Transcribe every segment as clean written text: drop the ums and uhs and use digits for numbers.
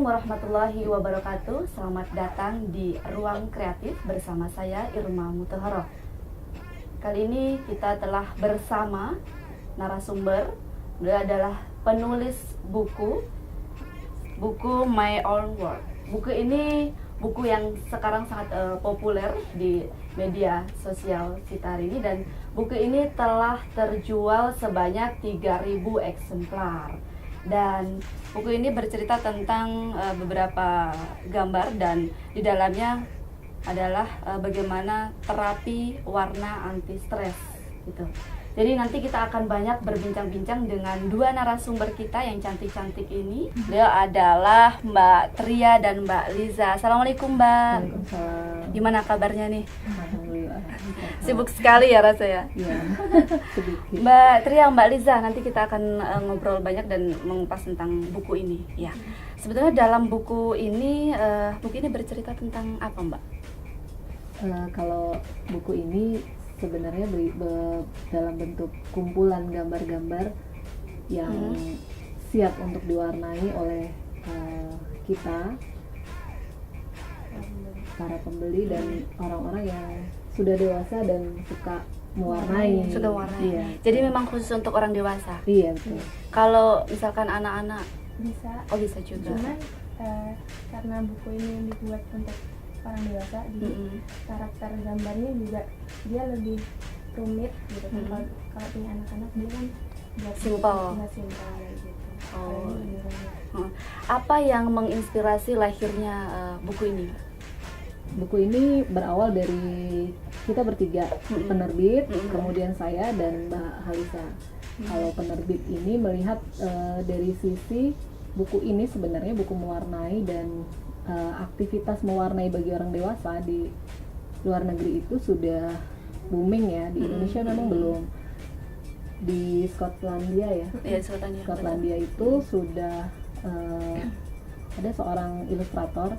Assalamualaikum warahmatullahi wabarakatuh. Selamat datang di Ruang Kreatif bersama saya Irma Mutahara. Kali ini kita telah bersama narasumber. Beliau adalah penulis buku My Own World. Buku ini buku yang sekarang sangat populer di media sosial kita hari ini, dan buku ini telah terjual sebanyak 3.000 eksemplar. Dan buku ini bercerita tentang beberapa gambar, dan di dalamnya adalah bagaimana terapi warna anti stres gitu. Jadi nanti kita akan banyak berbincang-bincang dengan dua narasumber kita yang cantik-cantik ini. Beliau adalah Mbak Tria dan Mbak Liza. Assalamualaikum Mbak. Waalaikumsalam. Gimana kabarnya nih? Alhamdulillah. Sibuk sekali ya rasanya. Iya. Sedikit. Mbak Tria, Mbak Liza, nanti kita akan ngobrol banyak dan mengupas tentang buku ini. Ya, sebetulnya dalam buku ini bercerita tentang apa Mbak? Kalau buku ini sebenarnya dalam bentuk kumpulan gambar-gambar yang siap untuk diwarnai oleh kita, para pembeli dan orang-orang yang sudah dewasa dan suka mewarnai. Sudah warnai. Iya. Jadi memang khusus untuk orang dewasa. Iya betul. Kalau misalkan anak-anak, Bisa, oh bisa juga. cuman karena buku ini dibuat untuk orang dewasa, jadi karakter gambarnya juga dia lebih rumit gitu kan. Kalau punya anak-anak dia kan buat Simple. simpel gitu. Oh. Kalau ini lebih rumit. Apa yang menginspirasi lahirnya buku ini? Buku ini berawal dari kita bertiga, penerbit, kemudian saya dan Mbak Halisa. Kalau penerbit ini melihat dari sisi buku ini sebenarnya buku mewarnai, dan aktivitas mewarnai bagi orang dewasa di luar negeri itu sudah booming ya. Di Indonesia memang belum. Di Skotlandia ya. Ya, Skotlandia itu sudah ada seorang ilustrator,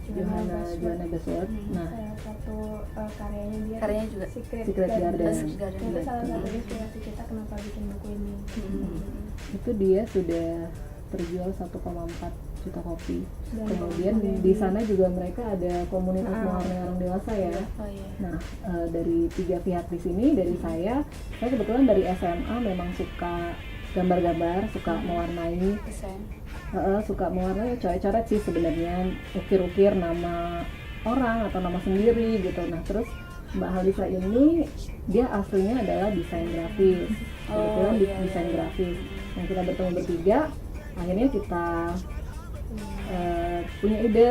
Johanna Basworth. Nah, Salah satu karyanya Karyanya juga Secret Garden. Itu salah satu inspirasi kita kenapa bikin buku ini. Itu dia sudah terjual 1,4 juta kopi. Dan Kemudian di sana juga mereka ada komunitas mewarnai orang dewasa ya. Oh iya. Nah, dari tiga pihak di sini, dari saya kebetulan dari SMA memang suka gambar-gambar, suka mewarnai, Desain. suka mewarnai, coret-coret sih sebenarnya, ukir-ukir nama orang atau nama sendiri gitu. Nah, terus Mbak Halisa ini dia aslinya adalah desain grafis, kebetulan desain grafis. Nah, kita bertemu bertiga, akhirnya kita punya ide,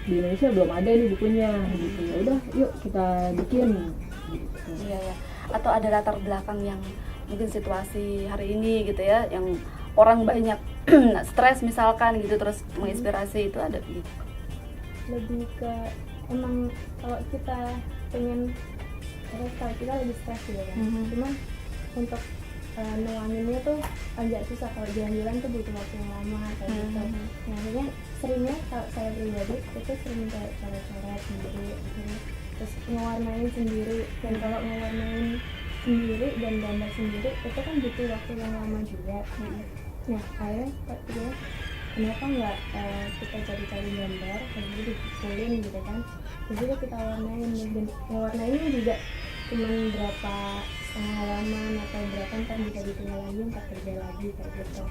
di Indonesia belum ada nih bukunya gitu. Ya udah, yuk kita bikin gitu. Iya ya. Atau ada latar belakang yang mungkin situasi hari ini gitu ya, yang orang banyak stres misalkan gitu, terus menginspirasi, itu ada gitu. Lebih ke emang kalau kita pengen kalau kita lagi stres gitu kan. Cuman untuk nuanginnya tuh agak susah, kalau jalan-jalan tuh butuh waktu yang lama kayak gitu. Nah, akhirnya seringnya kalau saya pribadi itu sering kayak coret-coret sendiri gitu. Terus ngewarnain sendiri, dan kalau ngewarnain sendiri dan gambar sendiri itu kan butuh waktu yang lama juga. Nah, akhirnya kenapa nggak kita cari-cari gambar kemudian dikumpulin gitu kan, jadi kita warnain, dan ngewarnainnya juga cuman berapa setengah halaman atau berapa, ntar bisa ditinggal lagi, ntar kerja lagi kayak gitu.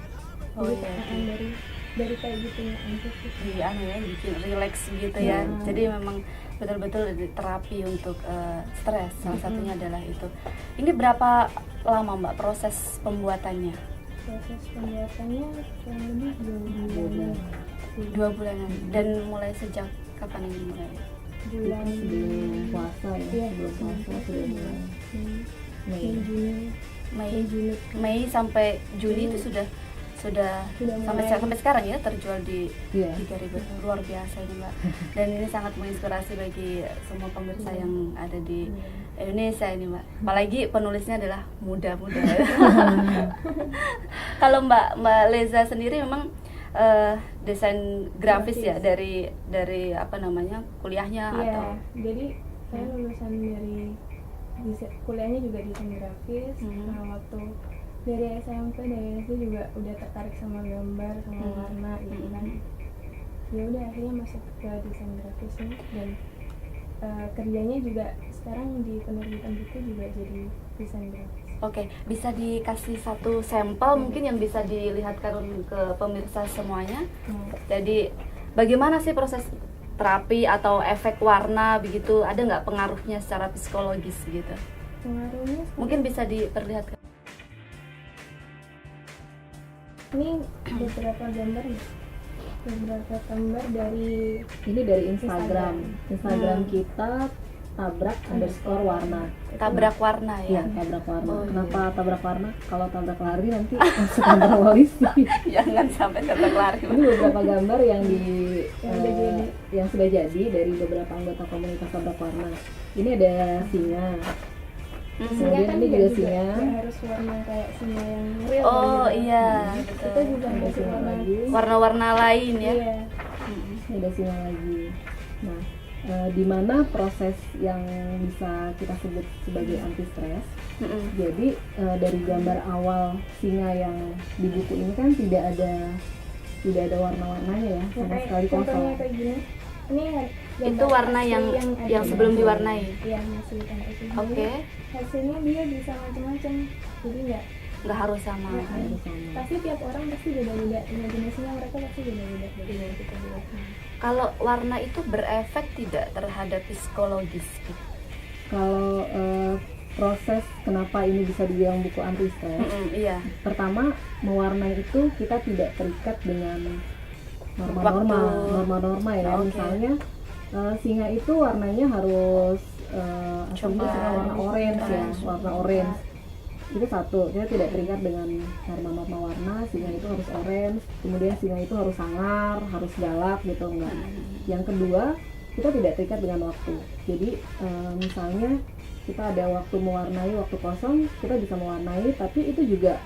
Oh, Jadi iya. dari kayak gitu aja sih. Iya, ya, bikin relax gitu ya. Jadi memang betul-betul terapi untuk stres. Salah satunya adalah itu. Ini berapa lama Mbak proses pembuatannya? Proses pembuatannya kurang lebih 2 bulan. 2 bulanan. Dan mulai sejak kapan ini mulai? Bulan Sebelum puasa ya, Iya, sebelum puasa sudah mulai. Mei. Juni. Mei sampai Juni itu sudah mulai. sampai sekarang ya terjual di Iya. 3.000. Luar biasa ini Mbak. Dan ini sangat menginspirasi bagi semua pemirsa yang ada di Indonesia ini Mbak. Apalagi penulisnya adalah muda-muda. Kalau Mbak Leza sendiri memang desain grafis ya, dari apa namanya, kuliahnya Iya, atau jadi saya lulusan dari kuliahnya juga desain grafis. Nah, waktu dari SMP dari SD juga udah tertarik sama gambar, sama warna gitu kan. ya udah akhirnya masuk ke desain grafisnya, dan kerjanya juga sekarang di penerbitan buku juga jadi desain grafis. Oke, bisa dikasih satu sampel mungkin yang bisa dilihatkan ke pemirsa semuanya. Jadi bagaimana sih proses terapi atau efek warna begitu, ada nggak pengaruhnya secara psikologis gitu? Pengaruhnya Mungkin bisa diperlihatkan. ini beberapa gambar dari Ini dari Instagram kita tabrak_warna. Tabrak warna Ya, ya. tabrak warna. Oh, Kenapa tabrak warna? Kalau tabrak lari nanti masuk kantor polisi. Jangan sampai tabrak lari. Ini beberapa gambar yang Yang sudah jadi dari beberapa anggota komunitas tabrak warna. Ini ada singa. singa kan ini juga singa. nggak harus warna kayak singa yang real Oh gitu. iya, Kita betul. juga Ada ngasih singa warna. lagi. Warna-warna lain ya. Iya. Ini ada singa lagi. Nah, di mana proses yang bisa kita sebut sebagai anti stres. Jadi dari gambar awal singa yang di buku ini kan tidak ada warna-warnanya ya, sama Kayak sekali contohnya kosong. kayak gini. Ini Itu gambar warna asli yang ada sebelum di- diwarnai. Iya, masih kayak itu. Oke, Hasilnya dia bisa macam-macam. Jadi nggak harus sama. Ada sama. pasti tiap orang pasti beda-beda. Imajinasinya mereka pasti beda-beda. Jadi kita buat. Kalau warna itu berefek tidak terhadap psikologis gitu? Kalau proses kenapa ini bisa dibilang buku anti stres, Iya. pertama mewarnai itu kita tidak terikat dengan Waktu. norma-norma ya. Oke. Misalnya singa itu warnanya harus aslinya Coklat. singa warna orange ya, Orange. warna orange. Itu satu, kita tidak terikat dengan norma-norma warna. Singa itu harus orange, kemudian singa itu harus sangar, harus galak gitu, enggak. Yang kedua, kita tidak terikat dengan waktu. Jadi misalnya kita ada waktu mewarnai, waktu kosong kita bisa mewarnai, tapi itu juga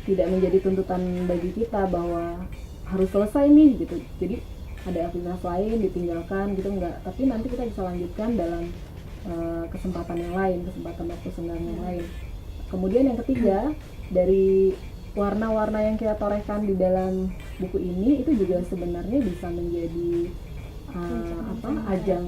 tidak menjadi tuntutan bagi kita bahwa harus selesai nih gitu. Jadi ada aktivitas lain ditinggalkan gitu, enggak, tapi nanti kita bisa lanjutkan dalam kesempatan yang lain, kesempatan waktu senggang yang lain. Kemudian yang ketiga, dari warna-warna yang kita torehkan di dalam buku ini itu juga sebenarnya bisa menjadi ajang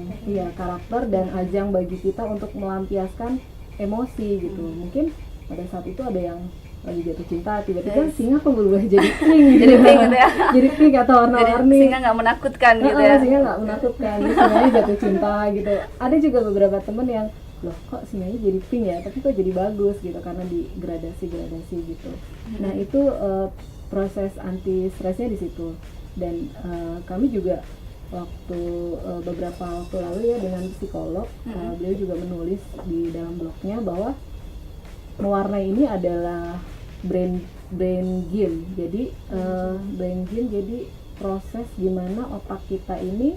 karakter dan ajang bagi kita untuk melampiaskan emosi gitu. Mungkin pada saat itu ada yang lagi jatuh cinta, tiba-tiba singa kok berubah jadi pink Jadi pink gitu ya. jadi pink atau Jadi warna-warni. singa nggak menakutkan gitu ya. Singa nggak menakutkan, singanya jatuh cinta gitu. Ada juga beberapa temen yang, loh kok singanya jadi pink ya, tapi kok jadi bagus gitu karena digradasi gitu. Nah itu proses anti stresnya di situ. Dan kami juga waktu beberapa waktu lalu ya dengan psikolog, beliau juga menulis di dalam blognya bahwa mewarnai ini adalah brain game. Jadi brain game jadi proses gimana otak kita ini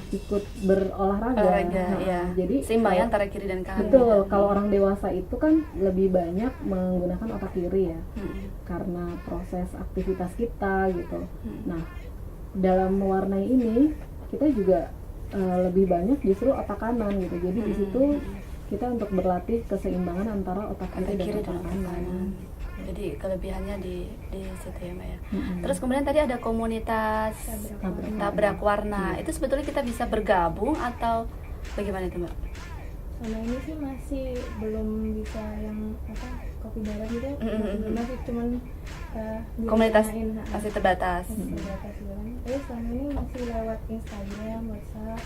ikut berolahraga. Ya. Jadi Seimbang ya antara kiri dan kanan. betul. Kalau orang dewasa itu kan lebih banyak menggunakan otak kiri ya, karena proses aktivitas kita gitu. Nah, dalam mewarnai ini kita juga lebih banyak justru otak kanan gitu. Jadi di situ kita untuk berlatih keseimbangan antara otak kiri dan otak kanan. Jadi kelebihannya di situ ya Mbak ya. Terus kemudian tadi ada komunitas tabrak warna. Itu sebetulnya kita bisa bergabung atau bagaimana itu Mbak? Sama ini sih masih belum bisa yang kopi darat gitu. Masih cuman Komunitas direncanain, masih terbatas. terbatas gitu kan. Tapi selama ini masih lewat Instagram, WhatsApp,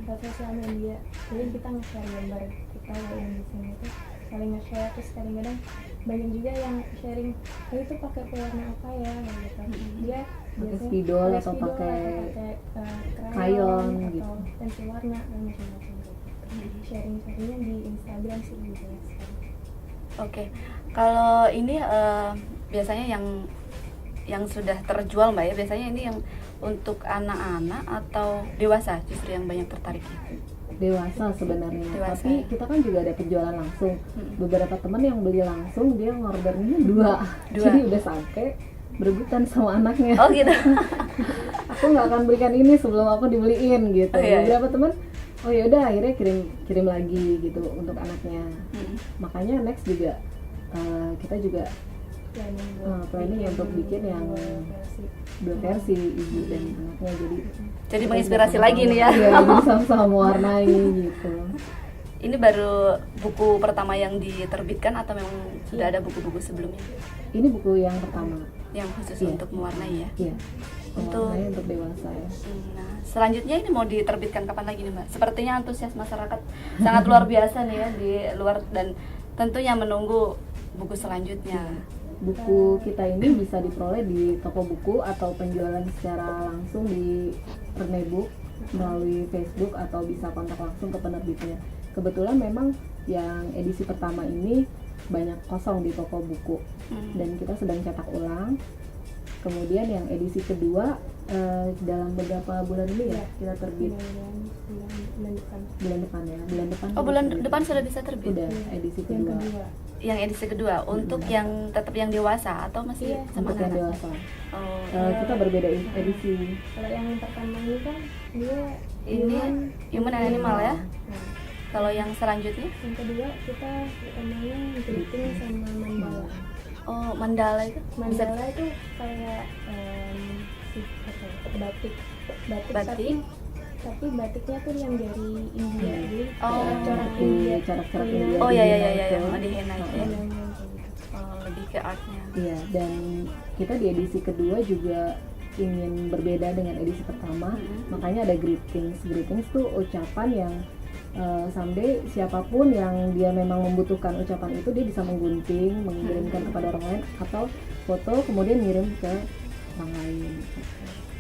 lewat sosial media. Jadi kita nge-share gambar kita yang di sini itu saling nge-share. Terus kadang-kadang banyak juga yang sharing, itu pakai pewarna apa ya gitu. Dia biasanya spidol atau pakai crayon atau gitu. pensil warna dan macam-macam gitu. Sharing-sharingnya di Instagram sih gitu ya sekarang. Oke. Kalau ini biasanya yang sudah terjual Mbak ya, biasanya ini yang untuk anak-anak atau dewasa justru yang banyak tertarik itu? Dewasa sebenarnya, Dewasa. tapi kita kan juga ada penjualan langsung. Beberapa teman yang beli langsung dia ngordernya dua. Jadi udah sampai berebutan sama anaknya. Oh gitu. Aku nggak akan belikan ini sebelum aku dibeliin gitu. Oh, iya. Beberapa teman, oh yaudah akhirnya kirim lagi gitu untuk anaknya. Makanya next juga kita juga planning untuk bikin yang dua versi ibu dan anaknya, Jadi menginspirasi lagi nih ya. Iya, jadi sama-sama mewarnai gitu. Ini baru buku pertama yang diterbitkan atau memang sudah ada buku-buku sebelumnya Ini buku yang pertama. yang khusus Iya. untuk mewarnai ya? Iya. Mewarnai untuk dewasa ya. Nah, selanjutnya ini mau diterbitkan kapan lagi nih Mbak? Sepertinya antusias masyarakat sangat luar biasa nih ya di luar, dan tentunya menunggu buku selanjutnya. Buku kita ini bisa diperoleh di toko buku atau penjualan secara langsung di Pernebook melalui Facebook, atau bisa kontak langsung ke penerbitnya. Kebetulan memang yang edisi pertama ini banyak kosong di toko buku dan kita sedang cetak ulang. Kemudian yang edisi kedua dalam beberapa bulan ini ya kita terbit. Bulan depan. Oh, bulan depan sudah bisa terbit. Udah edisi kedua. Yang edisi kedua untuk yang tetap yang dewasa atau masih sama Untuk yang anak? dewasa. Oh, Kita berbeda edisi. Kalau yang pertama ini kan dia ini human and animal ya. Nah, Kalau yang selanjutnya? yang kedua kita namanya greeting sama mandala. Oh, mandala itu bisa Mandala itu kayak batik batik. tapi batiknya tuh yang dari India, jadi Oh. corak India. Corak-corak India. Oh ya ya ya Di ya, henna yang di henna itu ya. Yang kayak gitu. Oh, lebih ke artnya. Iya, dan kita di edisi kedua juga ingin berbeda dengan edisi pertama. Makanya ada greetings. Greetings tuh ucapan yang someday siapapun yang dia memang membutuhkan ucapan itu, dia bisa menggunting, mengirimkan kepada orang lain, atau foto kemudian ngirim ke orang lain.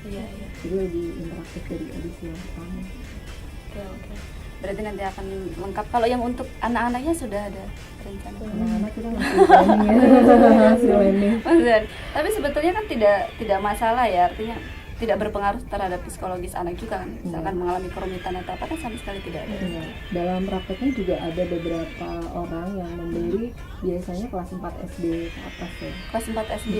Iya iya. Jadi lebih interaktif dari edisi yang pertama. Oke oke. Berarti nanti akan lengkap. Kalau yang untuk anak-anaknya sudah ada rencana? Anak-anak kita masih planning ya, masih planning. Benar. Tapi sebetulnya kan tidak masalah ya, artinya tidak berpengaruh terhadap psikologis anak juga kan. Misalkan mengalami kerumitan atau apa kan sama sekali tidak ada. Iya. Dalam prakteknya juga ada beberapa orang yang membeli biasanya kelas 4 SD ke atas ya. Kelas 4 SD.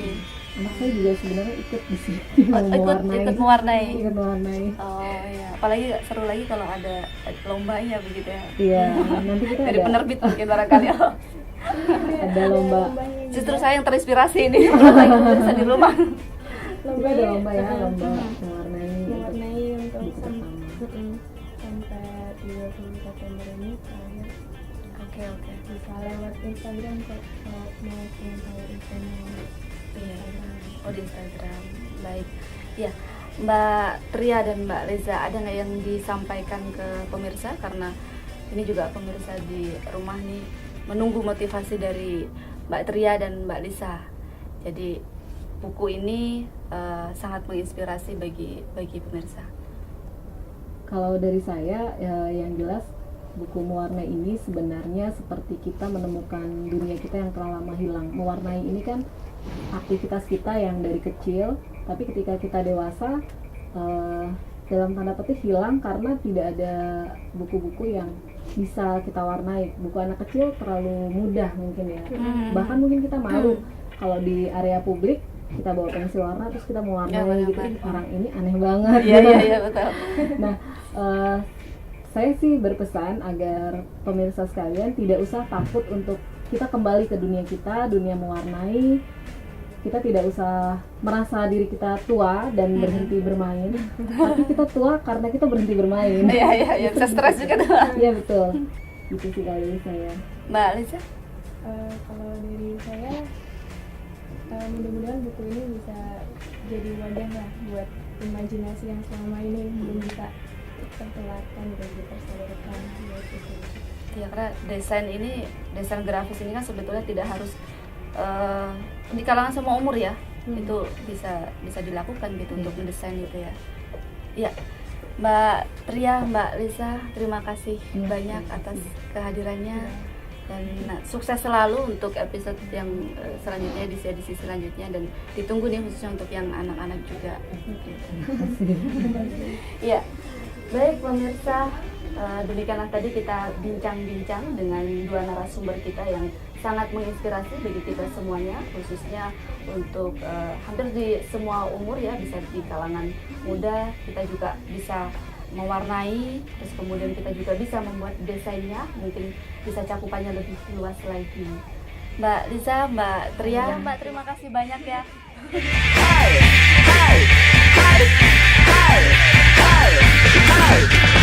Anak saya juga sebenarnya ikut di sini Oh, ikut mewarnai. Ikut mewarnai. Oh iya, apalagi seru lagi kalau ada lombanya begitu ya. Iya, nanti kita Dari ada penerbit mungkin barangkali. ada lomba. Lombanya juga. Justru saya yang terinspirasi ini. Lagi bisa di rumah. Juga ada lomba ya, lomba mewarnai untuk mewarnai untuk buku pertama. sampai 20 September ini terakhir. Oke oke. Bisa lewat Instagram kalau mau pengen tahu infonya. Iya. Oh di Instagram. Baik. Ya, Mbak Tria dan Mbak Reza, ada nggak yang disampaikan ke pemirsa, karena ini juga pemirsa di rumah nih menunggu motivasi dari Mbak Tria dan Mbak Lisa. Jadi buku ini sangat menginspirasi bagi pemirsa. Kalau dari saya yang jelas buku mewarnai ini sebenarnya seperti kita menemukan dunia kita yang telah lama hilang. Mewarnai ini kan aktivitas kita yang dari kecil, tapi ketika kita dewasa dalam tanda petik hilang karena tidak ada buku-buku yang bisa kita warnai. Buku anak kecil terlalu mudah mungkin ya. Bahkan mungkin kita malu kalau di area publik kita bawa pensil warna terus kita mewarnai gitu. Orang ini aneh banget. Iya betul. Nah, saya sih berpesan agar pemirsa sekalian tidak usah takut untuk kita kembali ke dunia kita, dunia mewarnai. Kita tidak usah merasa diri kita tua dan berhenti bermain, tapi kita tua karena kita berhenti bermain. Iya, bisa stres juga tuh. Iya betul. Gitu sih kalau dari saya. Mbak Lisa? Kalau dari saya mudah-mudahan buku ini bisa jadi wadah lah buat imajinasi yang selama ini belum bisa tertularkan dan tersalurkan. Ya, karena desain grafis ini kan sebetulnya tidak harus di kalangan semua umur ya. Itu bisa dilakukan gitu untuk mendesain gitu ya. Iya. Mbak Tria, Mbak Lisa, terima kasih banyak atas kehadirannya. Dan sukses selalu untuk episode yang selanjutnya, edisi selanjutnya, dan ditunggu nih khususnya untuk yang anak-anak juga. Iya, baik pemirsa, demikianlah tadi kita bincang-bincang dengan dua narasumber kita yang sangat menginspirasi bagi kita semuanya, khususnya untuk hampir di semua umur ya, bisa di kalangan muda kita juga bisa mewarnai, terus kemudian kita juga bisa membuat desainnya, mungkin bisa cakupannya lebih luas lagi. Mbak Liza, Mbak Tria. Iya. Mbak, terima kasih banyak ya. Hai, hai, hai, hai, hai, hai.